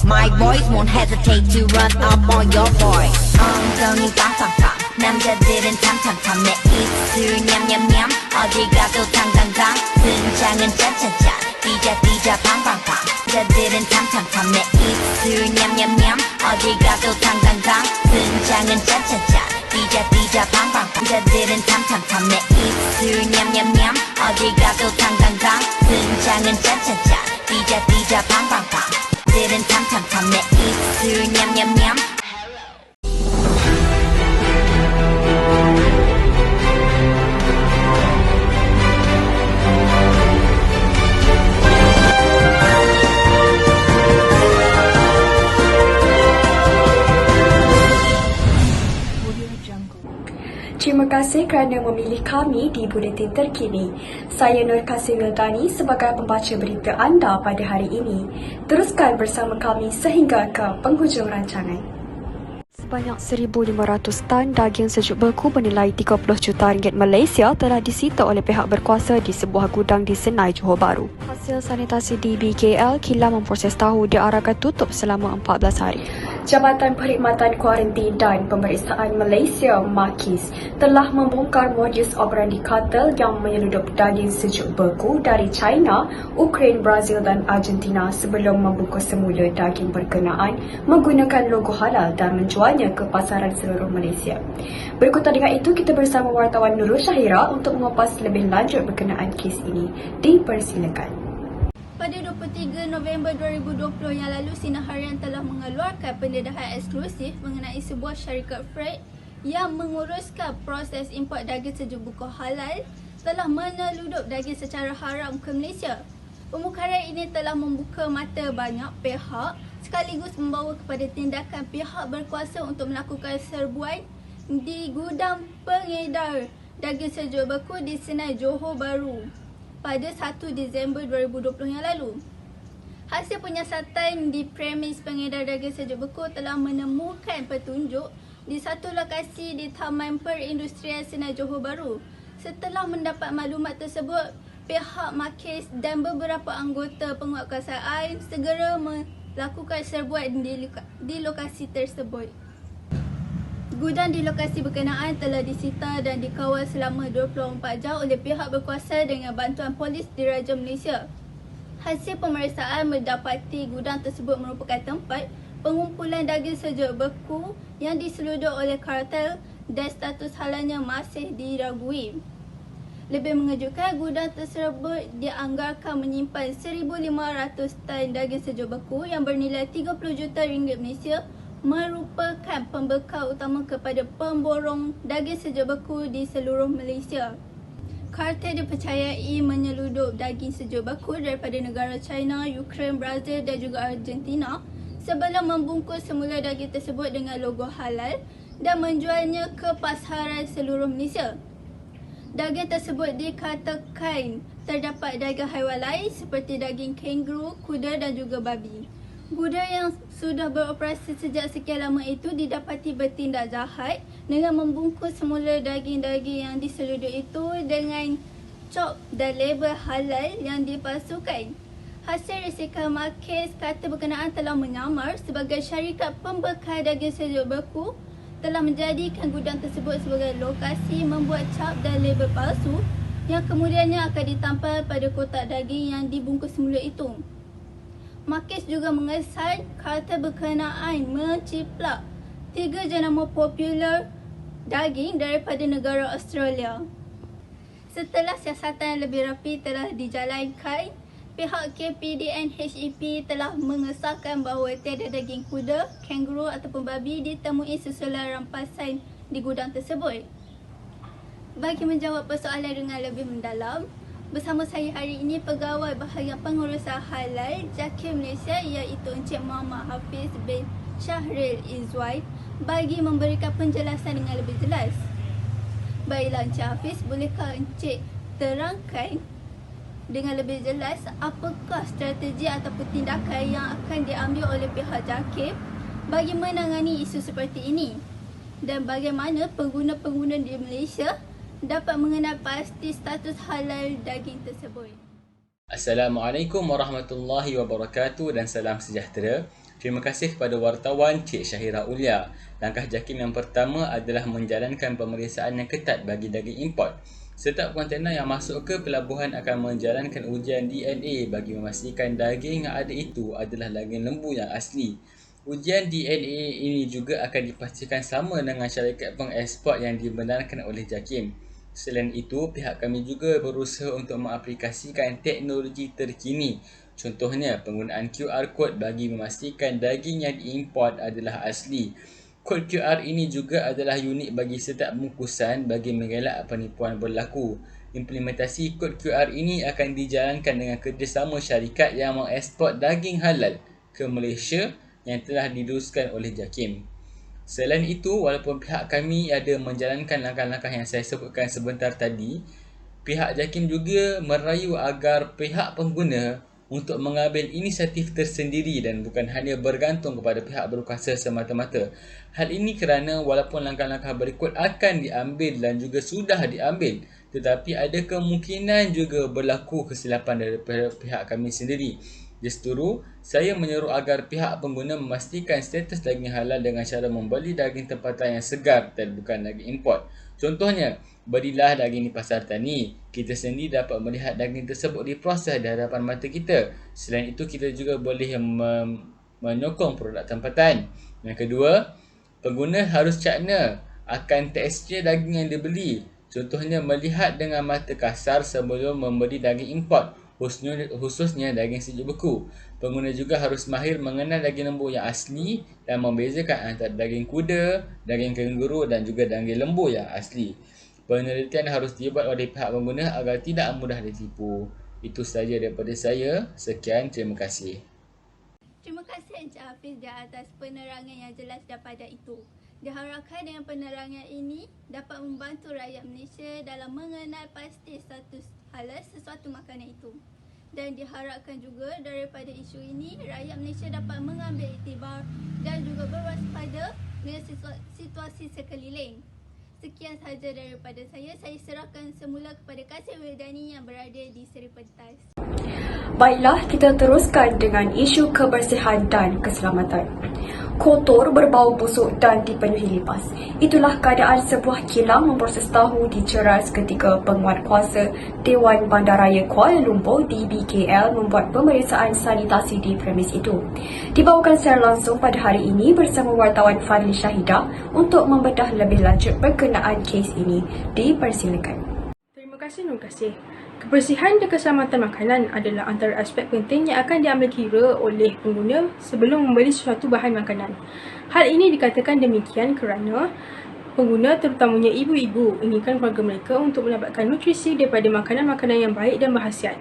My voice won't hesitate to run up on your boy. 엉덩이 빵빵빵 남자들은 탐탐탐 내 입술 냠냠냠 어디 가도 당당당 등장은 짠짠짠 띠자 팡팡팡 남자들은 탐탐탐 내 입술 냠냠냠 어디 가도 당당당 등장은 짠짠짠 띠자 팡팡팡 남자들은 탐탐탐 내 입술 냠냠냠 어디 가도 당당당 등장은 짠짠짠 띠자 팡팡팡 들은 탐탐탐 내 입술 냠냠냠 Terima kasih kerana memilih kami di Buletin Terkini. Saya Nur Kasim Mildani sebagai pembaca berita anda pada hari ini. Teruskan bersama kami sehingga ke penghujung rancangan. Sebanyak 1,500 tan daging sejuk beku bernilai 30 juta ringgit Malaysia telah disita oleh pihak berkuasa di sebuah gudang di Senai, Johor Bahru. Hasil sanitasi di BKL, kilang memproses tahu diarahkan tutup selama 14 hari. Jabatan Perkhidmatan Kuarantin dan Pemeriksaan Malaysia (MAKIS) telah membongkar modus operandi kartel yang menyeludup daging sejuk beku dari China, Ukraine, Brazil dan Argentina sebelum membungkus semula daging berkenaan menggunakan logo halal dan menjualnya ke pasaran seluruh Malaysia. Berikutan dengan itu, kita bersama wartawan Nurul Syahira untuk mengupas lebih lanjut berkenaan kes ini. Dipersilakan. Pada 23 November 2020 yang lalu, Sinar Harian telah mengeluarkan pendedahan eksklusif mengenai sebuah syarikat freight yang menguruskan proses import daging sejuk beku halal telah menyeludup daging secara haram ke Malaysia. Pembukaran ini telah membuka mata banyak pihak sekaligus membawa kepada tindakan pihak berkuasa untuk melakukan serbuan di gudang pengedar daging sejuk beku di Senai, Johor Bahru pada 1 Disember 2020 yang lalu. Hasil penyiasatan di premis pengedar daging sejuk beku telah menemukan petunjuk di satu lokasi di Taman Perindustrian Senai, Johor Bahru. Setelah mendapat maklumat tersebut, pihak MAKIS dan beberapa anggota penguatkuasaan segera melakukan serbuan di lokasi tersebut. Gudang di lokasi berkenaan telah disita dan dikawal selama 24 jam oleh pihak berkuasa dengan bantuan polis Diraja Malaysia. Hasil pemeriksaan mendapati gudang tersebut merupakan tempat pengumpulan daging sejuk beku yang diseludup oleh kartel dan status halalnya masih diragui. Lebih mengejutkan, gudang tersebut dianggarkan menyimpan 1,500 tan daging sejuk beku yang bernilai 30 juta ringgit Malaysia, merupakan pembekal utama kepada pemborong daging sejuk beku di seluruh Malaysia. Kartel dipercayai menyeludup daging sejuk beku daripada negara China, Ukraine, Brazil dan juga Argentina sebelum membungkus semula daging tersebut dengan logo halal dan menjualnya ke pasaran seluruh Malaysia. Daging tersebut dikatakan terdapat daging haiwan lain seperti daging kanguru, kuda dan juga babi. Gudang yang sudah beroperasi sejak sekian lama itu didapati bertindak jahat dengan membungkus semula daging-daging yang diseludup itu dengan cop dan label halal yang dipalsukan. Hasil risikan MAKIS kata berkenaan telah menyamar sebagai syarikat pembekal daging sejuk beku telah menjadikan gudang tersebut sebagai lokasi membuat cap dan label palsu yang kemudiannya akan ditampal pada kotak daging yang dibungkus semula itu. MAKIS juga mengesan kartel berkenaan menciplak 3 jenama popular daging daripada negara Australia. Setelah siasatan yang lebih rapi telah dijalankan, pihak KPDN HEP telah mengesahkan bahawa tiada daging kuda, kanguru ataupun babi ditemui sesuai rampasan di gudang tersebut. Bagi menjawab persoalan dengan lebih mendalam, bersama saya hari ini Pegawai Bahagian Pengurusan Halal JAKIM Malaysia iaitu Encik Muhammad Hafiz bin Syahril Izzuan bagi memberikan penjelasan dengan lebih jelas. Baiklah Encik Hafiz, bolehkah Encik terangkan dengan lebih jelas apakah strategi ataupun tindakan yang akan diambil oleh pihak JAKIM bagi menangani isu seperti ini dan bagaimana pengguna-pengguna di Malaysia dapat mengenal pasti status halal daging tersebut. Assalamualaikum warahmatullahi wabarakatuh dan salam sejahtera. Terima kasih kepada wartawan Cik Syahira Ulia. Langkah JAKIM yang pertama adalah menjalankan pemeriksaan yang ketat bagi daging import. Setiap kontena yang masuk ke pelabuhan akan menjalankan ujian DNA bagi memastikan daging yang ada itu adalah daging lembu yang asli. Ujian DNA ini juga akan dipastikan sama dengan syarikat pengeksport yang dibenarkan oleh JAKIM. Selain itu, pihak kami juga berusaha untuk mengaplikasikan teknologi terkini. Contohnya, penggunaan QR Code bagi memastikan daging yang diimport adalah asli. Kod QR ini juga adalah unik bagi setiap bungkusan bagi mengelak penipuan berlaku. Implementasi kod QR ini akan dijalankan dengan kerjasama syarikat yang mengeksport daging halal ke Malaysia yang telah diduruskan oleh JAKIM. Selain itu, walaupun pihak kami ada menjalankan langkah-langkah yang saya sebutkan sebentar tadi, pihak JAKIM juga merayu agar pihak pengguna untuk mengambil inisiatif tersendiri dan bukan hanya bergantung kepada pihak berkuasa semata-mata. Hal ini kerana walaupun langkah-langkah berikut akan diambil dan juga sudah diambil, tetapi ada kemungkinan juga berlaku kesilapan daripada pihak kami sendiri. Justru, saya menyeru agar pihak pengguna memastikan status daging halal dengan cara membeli daging tempatan yang segar dan bukan daging import. Contohnya, belilah daging di pasar tani. Kita sendiri dapat melihat daging tersebut diproses di hadapan mata kita. Selain itu, kita juga boleh menyokong produk tempatan. Yang kedua, pengguna harus cakna akan tekstur daging yang dibeli. Contohnya, melihat dengan mata kasar sebelum membeli daging import. Khususnya daging sejuk beku. Pengguna juga harus mahir mengenal daging lembu yang asli dan membezakan antara daging kuda, daging kenguru dan juga daging lembu yang asli. Penelitian harus dibuat oleh pihak pengguna agar tidak mudah ditipu. Itu sahaja daripada saya. Sekian, terima kasih. Terima kasih Encik Hafiz di atas penerangan yang jelas daripada itu. Diharapkan dengan penerangan ini dapat membantu rakyat Malaysia dalam mengenal pasti status halal sesuatu makanan itu. Dan diharapkan juga daripada isu ini, rakyat Malaysia dapat mengambil iktibar dan juga berwaspada dengan situasi sekeliling. Sekian sahaja daripada saya. Saya serahkan semula kepada Kasih Wildani yang berada di Seri Pentas. Baiklah, kita teruskan dengan isu kebersihan dan keselamatan. Kotor, berbau busuk dan dipenuhi lipas. Itulah keadaan sebuah kilang memproses tahu diceras ketika penguatkuasa Dewan Bandaraya Kuala Lumpur DBKL membuat pemeriksaan sanitasi di premis itu. Dibawakan secara langsung pada hari ini bersama wartawan Fadli Syahidah untuk membedah lebih lanjut berkenaan kes ini. Dipersilakan. Terima kasih. Kebersihan dan keselamatan makanan adalah antara aspek penting yang akan diambil kira oleh pengguna sebelum membeli sesuatu bahan makanan. Hal ini dikatakan demikian kerana pengguna, terutamanya ibu-ibu, inginkan keluarga mereka untuk mendapatkan nutrisi daripada makanan-makanan yang baik dan berkhasiat.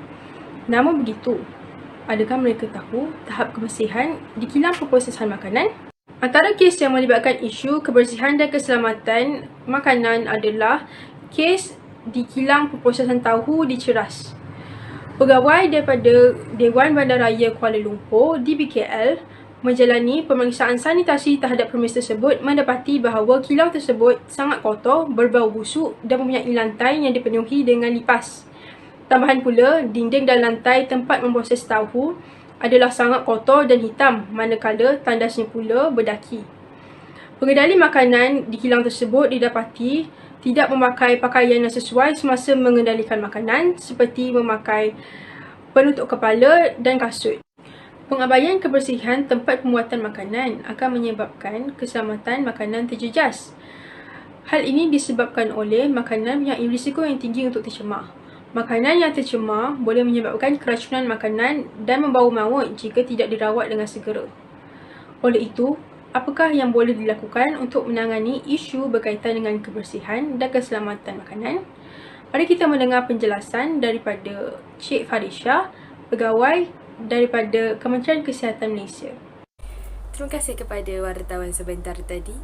Namun begitu, adakah mereka tahu tahap kebersihan di kilang perprosesan makanan? Antara kes yang melibatkan isu kebersihan dan keselamatan makanan adalah kes di kilang perprosesan tahu di Ceras. Pegawai daripada Dewan Bandaraya Kuala Lumpur DBKL menjalani pemeriksaan sanitasi terhadap premis tersebut mendapati bahawa kilang tersebut sangat kotor, berbau busuk dan mempunyai lantai yang dipenuhi dengan lipas. Tambahan pula, dinding dan lantai tempat memproses tahu adalah sangat kotor dan hitam, manakala tandasnya pula berdaki. Pengendali makanan di kilang tersebut didapati tidak memakai pakaian yang sesuai semasa mengendalikan makanan seperti memakai penutup kepala dan kasut. Pengabaian kebersihan tempat pembuatan makanan akan menyebabkan keselamatan makanan terjejas. Hal ini disebabkan oleh makanan yang risiko yang tinggi untuk tercemar. Makanan yang tercemar boleh menyebabkan keracunan makanan dan membawa maut jika tidak dirawat dengan segera. Oleh itu, apakah yang boleh dilakukan untuk menangani isu berkaitan dengan kebersihan dan keselamatan makanan? Mari kita mendengar penjelasan daripada Cik Farisha, pegawai daripada Kementerian Kesihatan Malaysia. Terima kasih kepada wartawan sebentar tadi.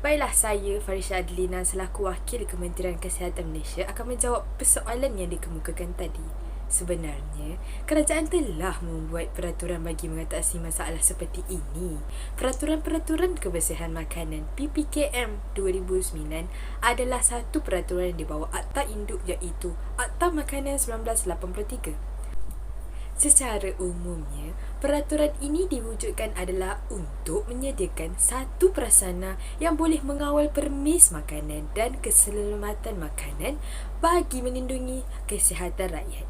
Baiklah, saya Farisha Adlina selaku wakil Kementerian Kesihatan Malaysia akan menjawab persoalan yang dikemukakan tadi. Sebenarnya, kerajaan telah membuat peraturan bagi mengatasi masalah seperti ini. Peraturan-peraturan kebersihan makanan PPKM 2009 adalah satu peraturan di bawah Akta Induk iaitu Akta Makanan 1983. Secara umumnya, peraturan ini diwujudkan adalah untuk menyediakan satu prasarana yang boleh mengawal permis makanan dan keselamatan makanan bagi melindungi kesihatan rakyat.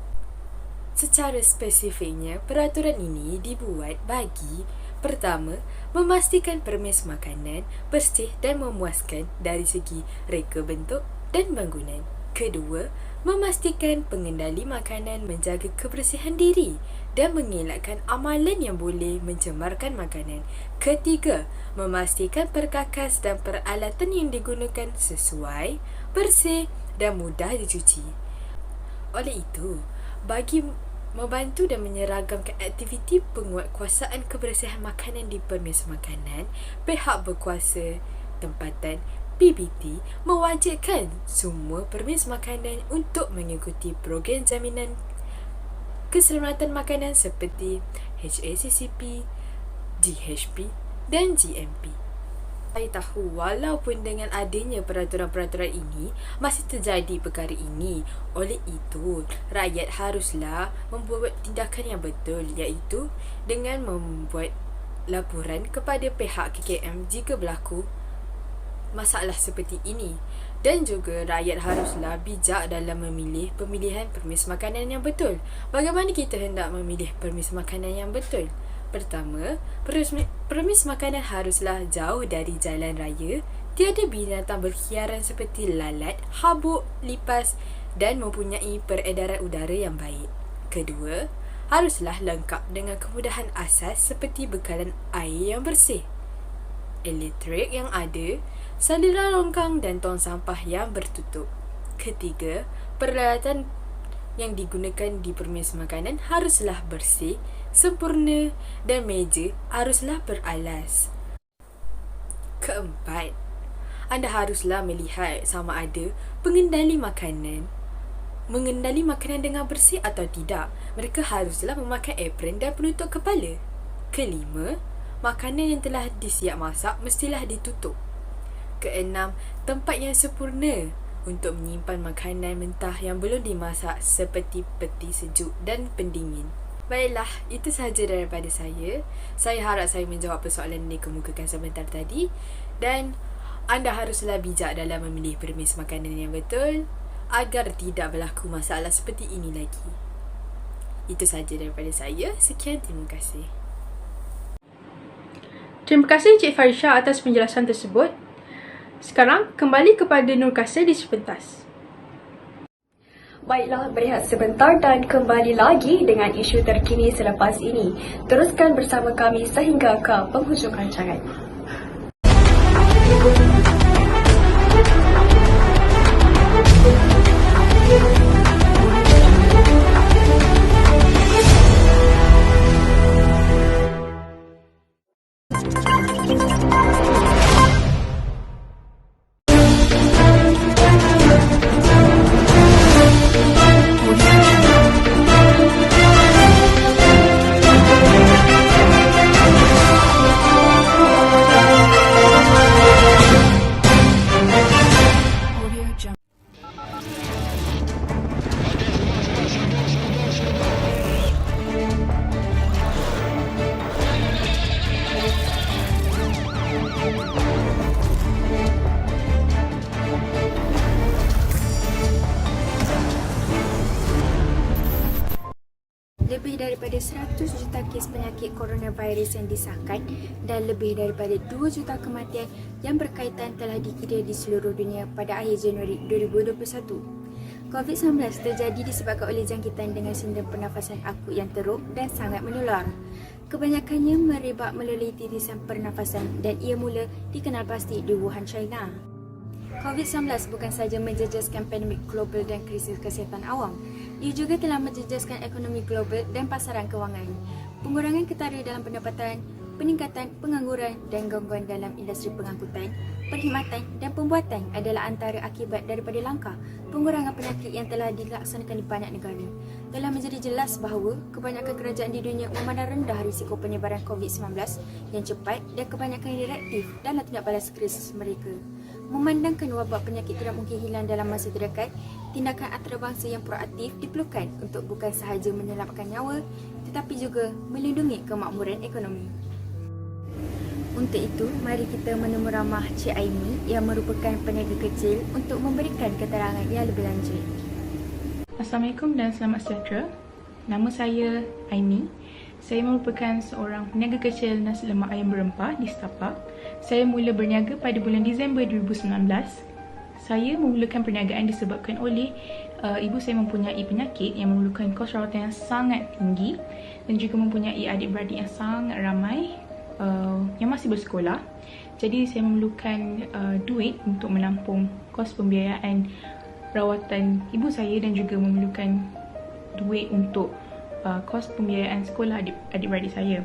Secara spesifiknya, peraturan ini dibuat bagi: pertama, memastikan permis makanan bersih dan memuaskan dari segi reka bentuk dan bangunan. Kedua, memastikan pengendali makanan menjaga kebersihan diri dan mengelakkan amalan yang boleh mencemarkan makanan. Ketiga, memastikan perkakas dan peralatan yang digunakan sesuai, bersih dan mudah dicuci. Oleh itu, bagi membantu dan menyeragamkan aktiviti penguatkuasaan kebersihan makanan di permis makanan, pihak berkuasa tempatan PBT mewajibkan semua permis makanan untuk mengikuti program jaminan keselamatan makanan seperti HACCP, GHP dan GMP. Saya tahu walaupun dengan adanya peraturan-peraturan ini masih terjadi perkara ini. Oleh itu, rakyat haruslah membuat tindakan yang betul, iaitu dengan membuat laporan kepada pihak KKM jika berlaku masalah seperti ini. Dan juga rakyat haruslah bijak dalam memilih pemilihan permis makanan yang betul. Bagaimana kita hendak memilih permis makanan yang betul? Pertama, permis makanan haruslah jauh dari jalan raya, tiada binatang berkeliaran seperti lalat, habuk, lipas dan mempunyai peredaran udara yang baik. Kedua, haruslah lengkap dengan kemudahan asas seperti bekalan air yang bersih, elektrik yang ada, saluran longkang dan tong sampah yang bertutup. Ketiga, peralatan yang digunakan di permis makanan haruslah bersih, sempurna dan meja haruslah beralas. Keempat, anda haruslah melihat sama ada mengendali makanan dengan bersih atau tidak. Mereka haruslah memakai apron dan penutup kepala. Kelima, makanan yang telah disiap masak mestilah ditutup. Keenam, tempat yang sempurna untuk menyimpan makanan mentah yang belum dimasak seperti peti sejuk dan pendingin. Baiklah, itu sahaja daripada saya. Saya harap saya menjawab persoalan yang dikemukakan sebentar tadi. Dan anda haruslah bijak dalam memilih permis makanan yang betul agar tidak berlaku masalah seperti ini lagi. Itu sahaja daripada saya. Sekian, terima kasih. Terima kasih Encik Farisha atas penjelasan tersebut. Sekarang, kembali kepada Nur Kasih di sepentas. Baiklah, berehat sebentar dan kembali lagi dengan isu terkini selepas ini. Teruskan bersama kami sehingga ke penghujung rancangan. Lebih daripada 100 juta kes penyakit coronavirus yang disahkan dan lebih daripada 2 juta kematian yang berkaitan telah dikira di seluruh dunia pada akhir Januari 2021. COVID-19 terjadi disebabkan oleh jangkitan dengan sindrom pernafasan akut yang teruk dan sangat menular. Kebanyakannya merebak melalui titisan pernafasan dan ia mula dikenal pasti di Wuhan, China. COVID-19 bukan sahaja menjejaskan pandemik global dan krisis kesihatan awam, ia juga telah menjejaskan ekonomi global dan pasaran kewangan. Pengurangan ketara dalam pendapatan, peningkatan pengangguran dan gangguan dalam industri pengangkutan, perkhidmatan dan pembuatan adalah antara akibat daripada langkah pengurangan penyakit yang telah dilaksanakan di banyak negara. Telah menjadi jelas bahawa kebanyakan kerajaan di dunia memandang rendah risiko penyebaran COVID-19 yang cepat dan kebanyakan reaktif dalam tindak balas krisis mereka. Memandangkan wabak penyakit tidak mungkin hilang dalam masa terdekat, tindakan antarabangsa yang proaktif diperlukan untuk bukan sahaja menyelamatkan nyawa tetapi juga melindungi kemakmuran ekonomi. Untuk itu, mari kita menemu ramah Cik Aimi yang merupakan peniaga kecil untuk memberikan keterangan yang lebih lanjut. Assalamualaikum dan selamat sejahtera. Nama saya Aimi. Saya merupakan seorang peniaga kecil nasi lemak ayam berempah di Setapak. Saya mula berniaga pada bulan Disember 2019. Saya memulakan perniagaan disebabkan oleh ibu saya mempunyai penyakit yang memerlukan kos rawatan yang sangat tinggi dan juga mempunyai adik-beradik yang sangat ramai yang masih bersekolah. Jadi saya memerlukan duit untuk menampung kos pembiayaan rawatan ibu saya dan juga memerlukan duit untuk kos pembiayaan sekolah adik-beradik saya.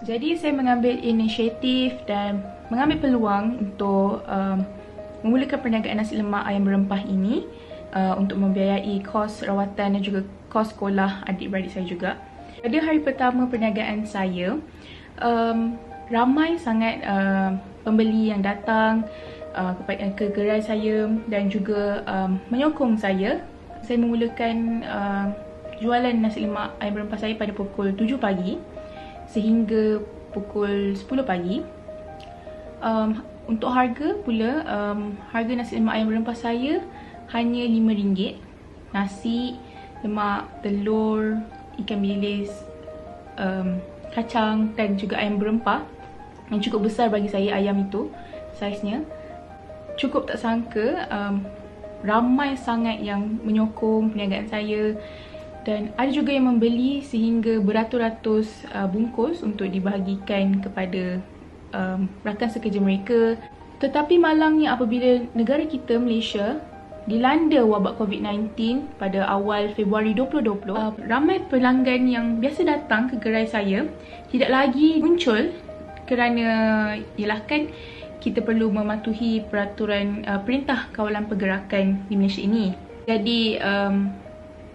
Jadi saya mengambil inisiatif dan mengambil peluang untuk memulakan perniagaan nasi lemak ayam berempah ini untuk membiayai kos rawatan dan juga kos sekolah adik-beradik saya juga. Pada hari pertama perniagaan saya, ramai sangat pembeli yang datang ke gerai saya dan juga menyokong saya. Saya memulakan jualan nasi lemak ayam berempah saya pada pukul 7 pagi sehingga pukul 10 pagi. Untuk harga pula, harga nasi lemak ayam berempah saya hanya RM5. Nasi, lemak, telur, ikan bilis, kacang dan juga ayam berempah yang cukup besar bagi saya ayam itu saiznya. Cukup tak sangka ramai sangat yang menyokong perniagaan saya dan ada juga yang membeli sehingga beratus-ratus bungkus untuk dibahagikan kepada rakan sekerja mereka. Tetapi malangnya apabila negara kita Malaysia dilanda wabak COVID-19 pada awal Februari 2020, ramai pelanggan yang biasa datang ke gerai saya tidak lagi muncul kerana ialah kan kita perlu mematuhi peraturan perintah kawalan pergerakan di Malaysia ini. Jadi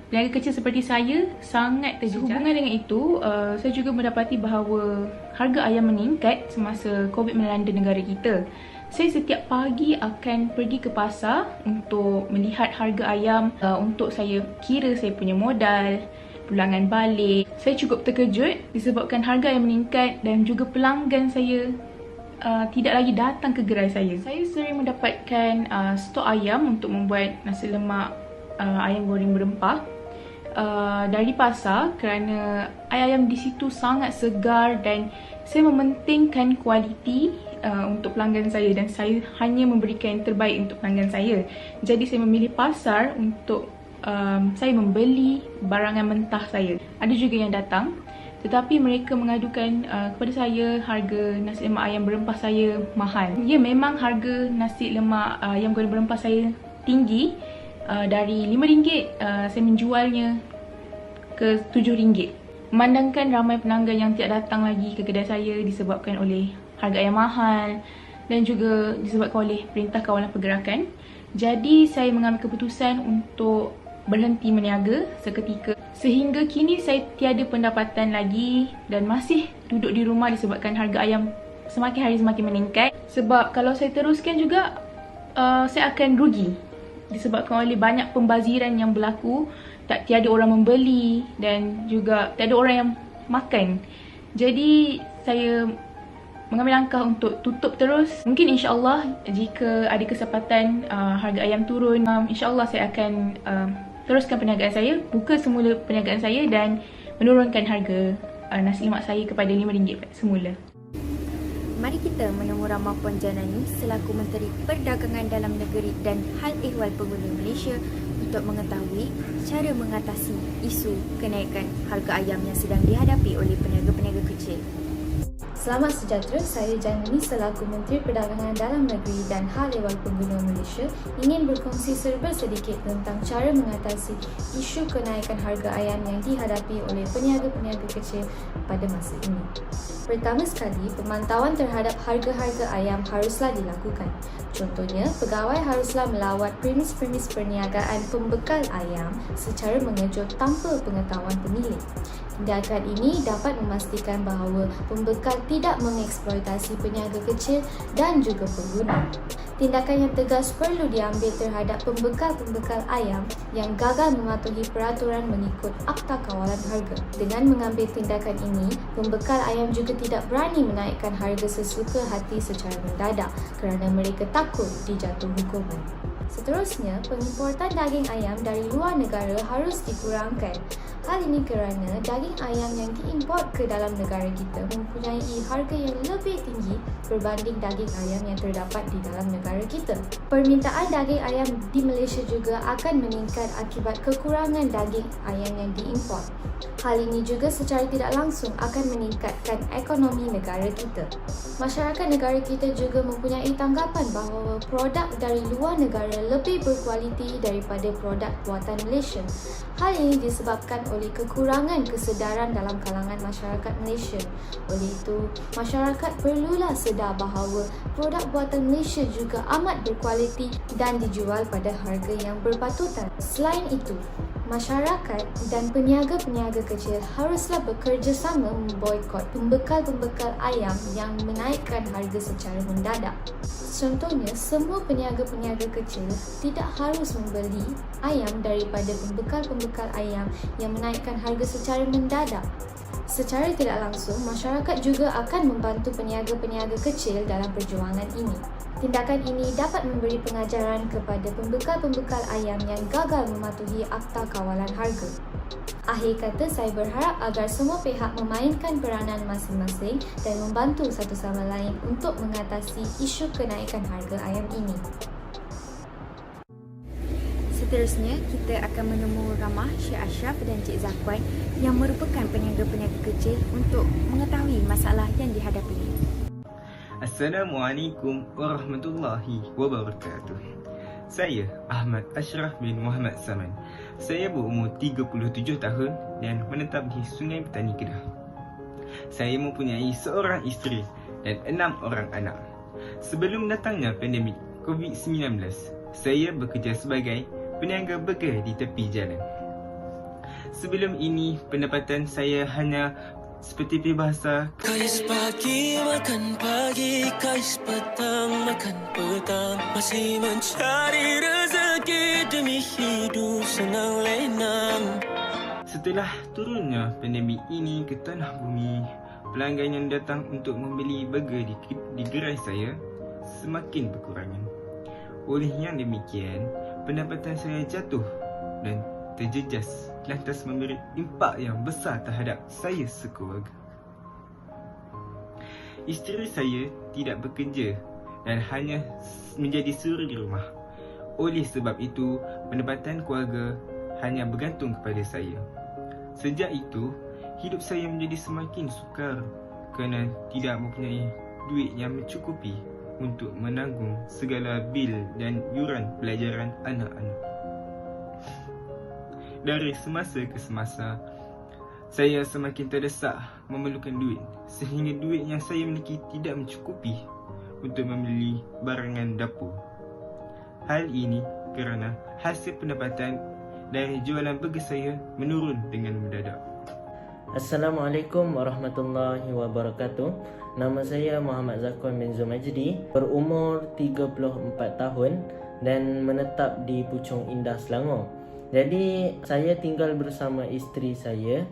peniaga kecil seperti saya sangat terjejas. Sehubungan dengan itu, saya juga mendapati bahawa harga ayam meningkat semasa COVID melanda negara kita. Saya setiap pagi akan pergi ke pasar untuk melihat harga ayam untuk saya kira saya punya modal, pulangan balik. Saya cukup terkejut disebabkan harga ayam meningkat dan juga pelanggan saya tidak lagi datang ke gerai saya. Saya sering mendapatkan stok ayam untuk membuat nasi lemak ayam goreng berempah dari pasar kerana ayam di situ sangat segar dan saya mementingkan kualiti untuk pelanggan saya dan saya hanya memberikan yang terbaik untuk pelanggan saya. Jadi saya memilih pasar untuk saya membeli barangan mentah saya. Ada juga yang datang tetapi mereka mengadukan kepada saya harga nasi lemak ayam berempah saya mahal. Ya, memang harga nasi lemak ayam goreng berempah saya tinggi. Dari RM5 saya menjualnya ke RM7. Memandangkan ramai pelanggan yang tidak datang lagi ke kedai saya disebabkan oleh harga ayam mahal dan juga disebabkan oleh perintah kawalan pergerakan. Jadi saya mengambil keputusan untuk berhenti meniaga seketika. Sehingga kini saya tiada pendapatan lagi dan masih duduk di rumah disebabkan harga ayam semakin hari semakin meningkat. Sebab kalau saya teruskan juga saya akan rugi disebabkan oleh banyak pembaziran yang berlaku. Tiada orang membeli dan juga tiada orang yang makan. Jadi saya mengambil langkah untuk tutup terus. Mungkin insyaAllah jika ada kesempatan harga ayam turun, insyaAllah saya akan teruskan perniagaan saya, buka semula perniagaan saya dan menurunkan harga nasi lemak saya kepada RM5 semula. Mari kita menemu ramah Puan Janani selaku Menteri Perdagangan Dalam Negeri dan Hal Ehwal Pengguna Malaysia untuk mengetahui cara mengatasi isu kenaikan harga ayam yang sedang dihadapi oleh peniaga-peniaga kecil. Selamat sejahtera, saya Janani selaku Menteri Perdagangan Dalam Negeri dan Hal Ehwal Pengguna Malaysia ingin berkongsi serba sedikit tentang cara mengatasi isu kenaikan harga ayam yang dihadapi oleh peniaga-peniaga kecil pada masa ini. Pertama sekali, pemantauan terhadap harga-harga ayam haruslah dilakukan. Contohnya, pegawai haruslah melawat premis-premis perniagaan pembekal ayam secara mengejut tanpa pengetahuan pemilik. Tindakan ini dapat memastikan bahawa pembekal tidak mengeksploitasi peniaga kecil dan juga pengguna. Tindakan yang tegas perlu diambil terhadap pembekal-pembekal ayam yang gagal mematuhi peraturan mengikut Akta Kawalan Harga. Dengan mengambil tindakan ini, pembekal ayam juga tidak berani menaikkan harga sesuka hati secara mendadak kerana mereka takut dijatuh hukuman. Seterusnya, pengimportan daging ayam dari luar negara harus dikurangkan. Hal ini kerana daging ayam yang diimport ke dalam negara kita mempunyai harga yang lebih tinggi berbanding daging ayam yang terdapat di dalam negara kita. Permintaan daging ayam di Malaysia juga akan meningkat akibat kekurangan daging ayam yang diimport. Hal ini juga secara tidak langsung akan meningkatkan ekonomi negara kita. Masyarakat negara kita juga mempunyai tanggapan bahawa produk dari luar negara lebih berkualiti daripada produk buatan Malaysia. Hal ini disebabkan oleh kekurangan kesedaran dalam kalangan masyarakat Malaysia. Oleh itu, masyarakat perlulah sedar bahawa produk buatan Malaysia juga amat berkualiti dan dijual pada harga yang berpatutan. Selain itu, masyarakat dan peniaga-peniaga kecil haruslah bekerjasama memboikot pembekal-pembekal ayam yang menaikkan harga secara mendadak. Contohnya, semua peniaga-peniaga kecil tidak harus membeli ayam daripada pembekal-pembekal ayam yang menaikkan harga secara mendadak. Secara tidak langsung, masyarakat juga akan membantu peniaga-peniaga kecil dalam perjuangan ini. Tindakan ini dapat memberi pengajaran kepada pembekal-pembekal ayam yang gagal mematuhi Akta Kawalan Harga. Akhir kata, saya berharap agar semua pihak memainkan peranan masing-masing dan membantu satu sama lain untuk mengatasi isu kenaikan harga ayam ini. Seterusnya, kita akan menemu ramah Cik Ashraf dan Cik Zakwan yang merupakan peniaga-peniaga kecil untuk mengetahui masalah yang dihadapi. Assalamualaikum warahmatullahi wabarakatuh. Saya Ahmad Ashraf bin Muhammad Saman. Saya berumur 37 tahun dan menetap di Sungai Petani Kedah. Saya mempunyai seorang isteri dan 6 orang anak. Sebelum datangnya pandemik COVID-19, saya bekerja sebagai peniaga burger di tepi jalan. Sebelum ini, pendapatan saya hanya seperti peribahasa kais pagi makan pagi, kais petang makan petang, masih mencari rezeki demi hidup senang lenang. Setelah turunnya pandemik ini ke tanah bumi, pelanggan yang datang untuk membeli burger di gerai saya semakin berkurangan. Oleh yang demikian, pendapatan saya jatuh dan terjejas, lantas memberi impak yang besar terhadap saya sekeluarga. Isteri saya tidak bekerja dan hanya menjadi suri di rumah. Oleh sebab itu, pendapatan keluarga hanya bergantung kepada saya. Sejak itu, hidup saya menjadi semakin sukar kerana tidak mempunyai duit yang mencukupi untuk menanggung segala bil dan yuran pelajaran anak-anak. Dari semasa ke semasa, saya semakin terdesak memerlukan duit sehingga duit yang saya miliki tidak mencukupi untuk membeli barangan dapur. Hal ini kerana hasil pendapatan dari jualan burger saya menurun dengan mendadak. Assalamualaikum warahmatullahi wabarakatuh. Nama saya Muhammad Zakwan bin Zumajdi, berumur 34 tahun dan menetap di Puchong Indah, Selangor. Jadi saya tinggal bersama isteri saya.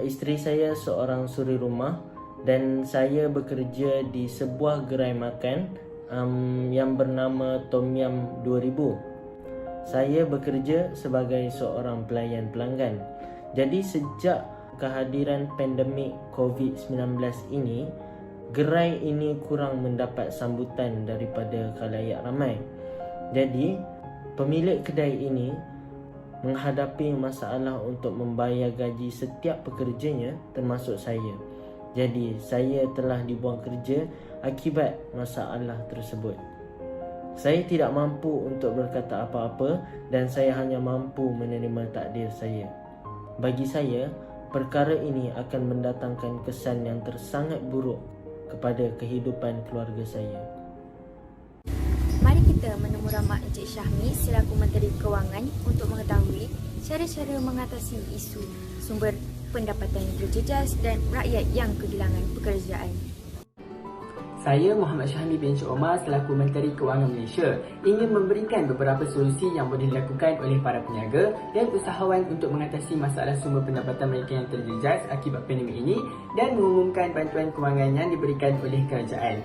Isteri saya seorang suri rumah dan saya bekerja di sebuah gerai makan yang bernama Tom Yum 2000. Saya bekerja sebagai seorang pelayan pelanggan. Jadi sejak kehadiran pandemik COVID-19 ini, gerai ini kurang mendapat sambutan daripada khalayak ramai. Jadi pemilik kedai ini menghadapi masalah untuk membayar gaji setiap pekerjanya termasuk saya. Jadi saya telah dibuang kerja akibat masalah tersebut. Saya tidak mampu untuk berkata apa-apa dan saya hanya mampu menerima takdir saya. Bagi saya, perkara ini akan mendatangkan kesan yang tersangat buruk kepada kehidupan keluarga saya. Mari kita menemu ramah Encik Syahmi selaku Menteri Kewangan untuk mengetahui cara-cara mengatasi isu sumber pendapatan yang terjejas dan rakyat yang kehilangan pekerjaan. Saya Muhammad Syahmi bin Syed Omar selaku Menteri Kewangan Malaysia ingin memberikan beberapa solusi yang boleh dilakukan oleh para peniaga dan usahawan untuk mengatasi masalah sumber pendapatan mereka yang terjejas akibat pandemik ini dan mengumumkan bantuan kewangan yang diberikan oleh kerajaan.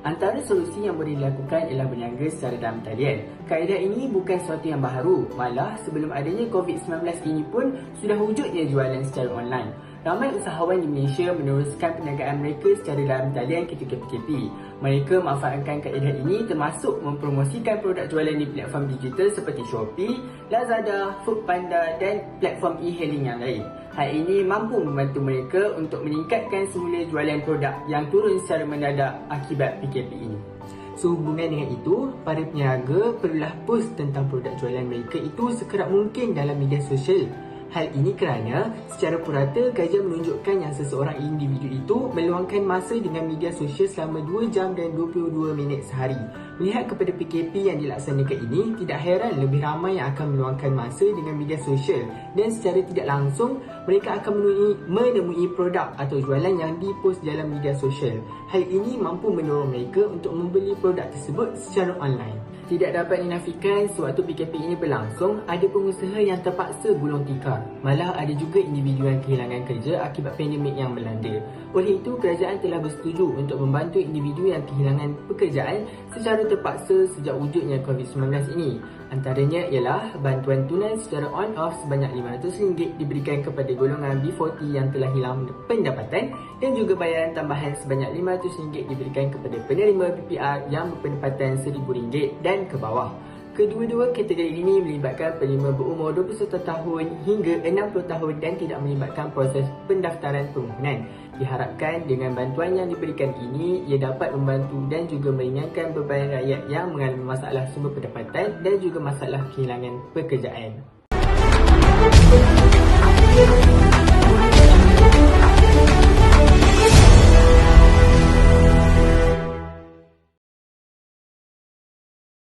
Antara solusi yang boleh dilakukan ialah berniaga secara dalam talian. Kaedah ini bukan sesuatu yang baru, malah sebelum adanya COVID-19 ini pun sudah wujudnya jualan secara online. Ramai usahawan di Malaysia meneruskan perniagaan mereka secara dalam talian ketika PKP. Mereka memanfaatkan kaedah ini termasuk mempromosikan produk jualan di platform digital seperti Shopee, Lazada, Foodpanda dan platform e-hailing yang lain. Hal ini mampu membantu mereka untuk meningkatkan semula jualan produk yang turun secara mendadak akibat PKP ini. Sehubungan dengan itu, para peniaga perlulah post tentang produk jualan mereka itu sekerap mungkin dalam media sosial. Hal ini kerana secara purata kajian menunjukkan yang seseorang individu itu meluangkan masa dengan media sosial selama 2 jam dan 22 minit sehari. Melihat kepada PKP yang dilaksanakan ini, tidak heran lebih ramai yang akan meluangkan masa dengan media sosial dan secara tidak langsung mereka akan menemui produk atau jualan yang dipost dalam media sosial. Hal ini mampu mendorong mereka untuk membeli produk tersebut secara online. Tidak dapat dinafikan sewaktu PKP ini berlangsung, ada pengusaha yang terpaksa gulung tikar. Malah ada juga individu yang kehilangan kerja akibat pandemik yang melanda. Oleh itu, kerajaan telah bersetuju untuk membantu individu yang kehilangan pekerjaan secara terpaksa sejak wujudnya COVID-19 ini. Antaranya ialah bantuan tunai secara on-off sebanyak RM500 diberikan kepada golongan B40 yang telah hilang pendapatan dan juga bayaran tambahan sebanyak RM500 diberikan kepada penerima PPR yang berpendapatan RM1,000 dan ke bawah. Kedua-dua kategori ini melibatkan penerima berumur 21 tahun hingga 60 tahun dan tidak melibatkan proses pendaftaran permohonan. Diharapkan dengan bantuan yang diberikan ini, ia dapat membantu dan juga meringankan beban rakyat yang mengalami masalah sumber pendapatan dan juga masalah kehilangan pekerjaan.